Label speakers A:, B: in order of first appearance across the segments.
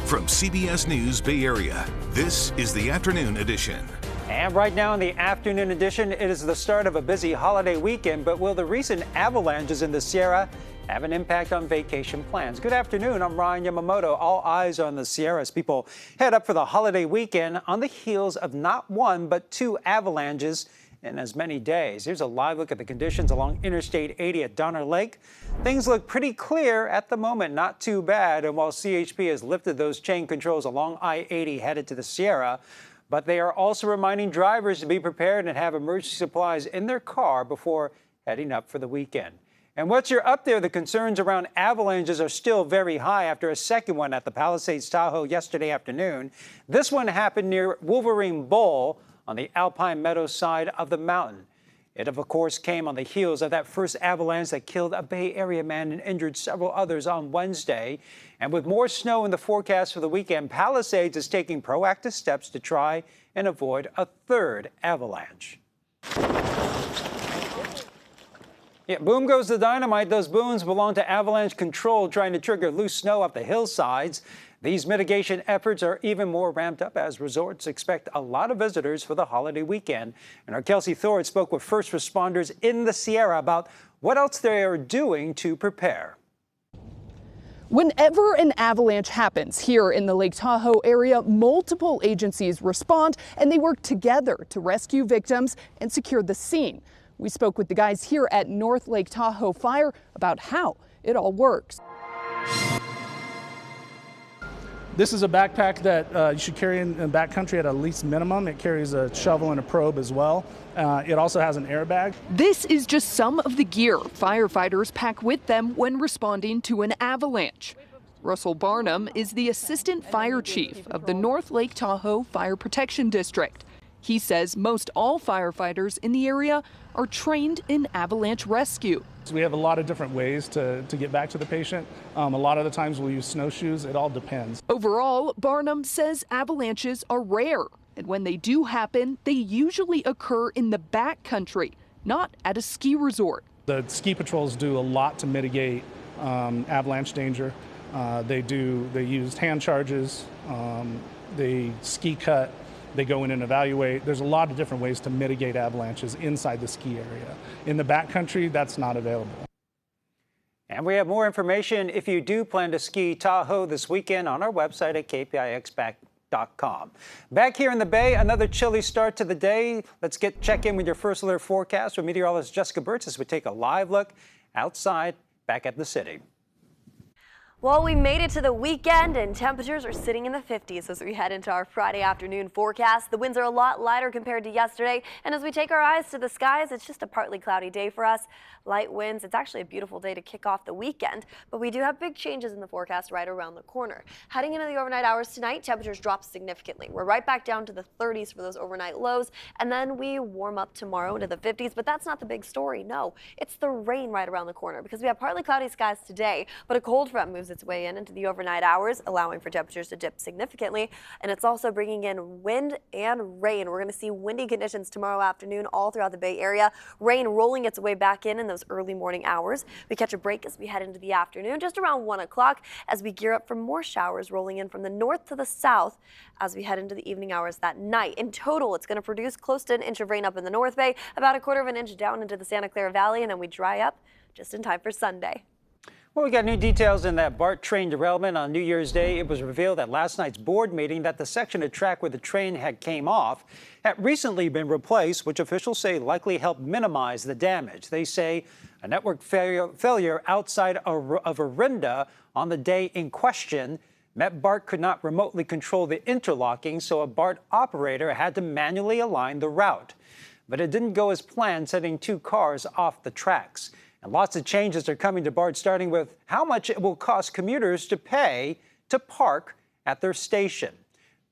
A: From CBS News Bay Area, this is the Afternoon Edition.
B: And right now in the Afternoon Edition, it is the start of a busy holiday weekend, but will the recent avalanches in the Sierra have an impact on vacation plans? Good afternoon, I'm Ryan Yamamoto. All eyes on the Sierra as people head up for the holiday weekend on the heels of not one, but two avalanches in as many days. Here's a live look at the conditions along Interstate 80 at Donner Lake. Things look pretty clear at the moment, not too bad. And while CHP has lifted those chain controls along I-80 headed to the Sierra, but they are also reminding drivers to be prepared and have emergency supplies in their car before heading up for the weekend. And once you're up there, the concerns around avalanches are still very high after a second one at the Palisades Tahoe yesterday afternoon. This one happened near Wolverine Bowl on the Alpine Meadows side of the mountain. It, of course, came on the heels of that first avalanche that killed a Bay Area man and injured several others on Wednesday. And with more snow in the forecast for the weekend, Palisades is taking proactive steps to try and avoid a third avalanche. Yeah, boom goes the dynamite. Those booms belong to avalanche control, trying to trigger loose snow up the hillsides. These mitigation efforts are even more ramped up as resorts expect a lot of visitors for the holiday weekend. And our Kelsey Thorne spoke with first responders in the Sierra about what else they are doing to prepare.
C: Whenever an avalanche happens here in the Lake Tahoe area, multiple agencies respond and they work together to rescue victims and secure the scene. We spoke with the guys here at North Lake Tahoe Fire about how it all works.
D: This is a backpack that you should carry in backcountry at least minimum. It carries a shovel and a probe as well. It also has an airbag.
C: This is just some of the gear firefighters pack with them when responding to an avalanche. Russell Barnum is the assistant fire chief of the North Lake Tahoe Fire Protection District. He says most all firefighters in the area are trained in avalanche rescue.
D: So we have a lot of different ways to get back to the patient. A lot of the times we'll use snowshoes. It all depends.
C: Overall, Barnum says avalanches are rare, and when they do happen, they usually occur in the backcountry, not at a ski resort.
D: The ski patrols do a lot to mitigate avalanche danger. They use hand charges, they ski cut. They go in and evaluate. There's a lot of different ways to mitigate avalanches inside the ski area. In the backcountry, that's not available.
B: And we have more information if you do plan to ski Tahoe this weekend on our website at KPIX.com. Back here in the Bay, another chilly start to the day. Let's check in with your first alert forecast with meteorologist Jessica Burtz as we take a live look outside back at the city.
E: Well, we made it to the weekend and temperatures are sitting in the 50s as we head into our Friday afternoon forecast. The winds are a lot lighter compared to yesterday, and as we take our eyes to the skies, it's just a partly cloudy day for us. Light winds. It's actually a beautiful day to kick off the weekend, but we do have big changes in the forecast right around the corner. Heading into the overnight hours tonight, temperatures drop significantly. We're right back down to the 30s for those overnight lows, and then we warm up tomorrow into the 50s, but that's not the big story. No, it's the rain right around the corner because we have partly cloudy skies today, but a cold front moves its way in into the overnight hours, allowing for temperatures to dip significantly, and it's also bringing in wind and rain. We're going to see windy conditions tomorrow afternoon all throughout the Bay Area. Rain rolling its way back in those early morning hours. We catch a break as we head into the afternoon, just around 1 o'clock, as we gear up for more showers rolling in from the north to the south as we head into the evening hours that night. In total, it's going to produce close to an inch of rain up in the North Bay, about a quarter of an inch down into the Santa Clara Valley, and then we dry up just in time for Sunday.
B: Well, we got new details in that BART train derailment on New Year's Day. It was revealed at last night's board meeting that the section of track where the train had came off had recently been replaced, which officials say likely helped minimize the damage. They say a network failure outside of Orinda on the day in question meant BART could not remotely control the interlocking, so a BART operator had to manually align the route. But it didn't go as planned, sending two cars off the tracks. And lots of changes are coming to BART, starting with how much it will cost commuters to pay to park at their station.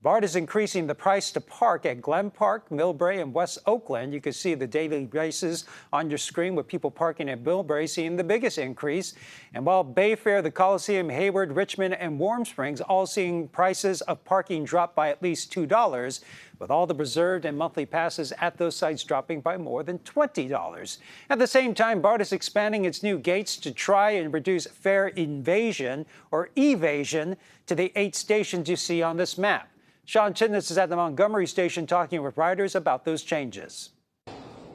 B: BART is increasing the price to park at Glen Park, Millbrae, and West Oakland. You can see the daily races on your screen with people parking at Millbrae seeing the biggest increase. And while Bayfair, the Coliseum, Hayward, Richmond, and Warm Springs all seeing prices of parking drop by at least $2, with all the reserved and monthly passes at those sites dropping by more than $20. At the same time, BART is expanding its new gates to try and reduce fare invasion or evasion to the 8 stations you see on this map. Sean Chitness is at the Montgomery station talking with riders about those changes.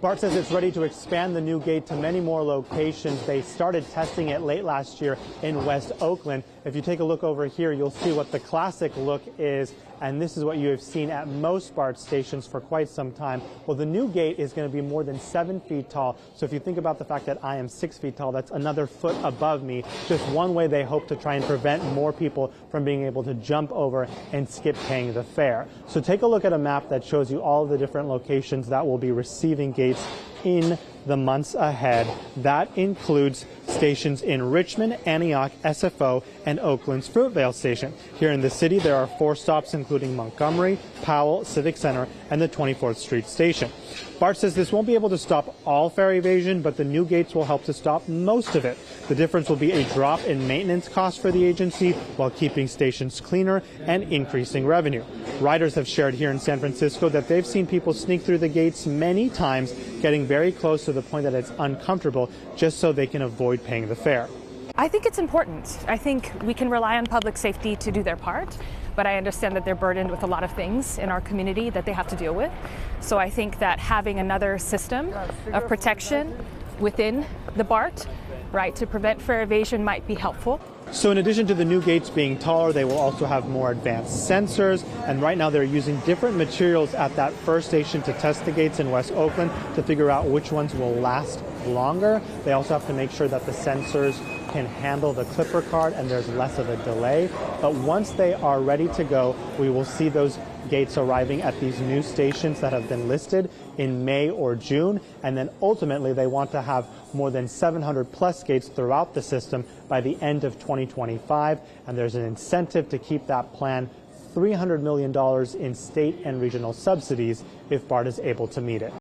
F: BART says it's ready to expand the new gate to many more locations. They started testing it late last year in West Oakland. If you take a look over here, you'll see what the classic look is, and this is what you have seen at most BART stations for quite some time. Well, the new gate is going to be more than 7 feet tall. So if you think about the fact that I am 6 feet tall, that's another foot above me. Just one way they hope to try and prevent more people from being able to jump over and skip paying the fare. So take a look at a map that shows you all of the different locations that will be receiving gates in the months ahead. That includes stations in Richmond, Antioch, SFO, and Oakland's Fruitvale station. Here in the city, there are 4 stops, including Montgomery, Powell, Civic Center, and the 24th Street station. BART says this won't be able to stop all fare evasion, but the new gates will help to stop most of it. The difference will be a drop in maintenance costs for the agency while keeping stations cleaner and increasing revenue. Riders have shared here in San Francisco that they've seen people sneak through the gates many times, getting very close to the point that it's uncomfortable just so they can avoid paying the fare.
G: I think it's important. I think we can rely on public safety to do their part, but I understand that they're burdened with a lot of things in our community that they have to deal with. So I think that having another system of protection within the BART, right, to prevent fare evasion might be helpful.
F: So in addition to the new gates being taller, they will also have more advanced sensors. And right now they're using different materials at that first station to test the gates in West Oakland to figure out which ones will last longer. They also have to make sure that the sensors can handle the clipper card and there's less of a delay. But once they are ready to go, we will see those gates arriving at these new stations that have been listed in May or June. And then ultimately they want to have more than 700 plus gates throughout the system by the end of 2025. And there's an incentive to keep that plan, $300 million in state and regional subsidies if BART is able to meet it.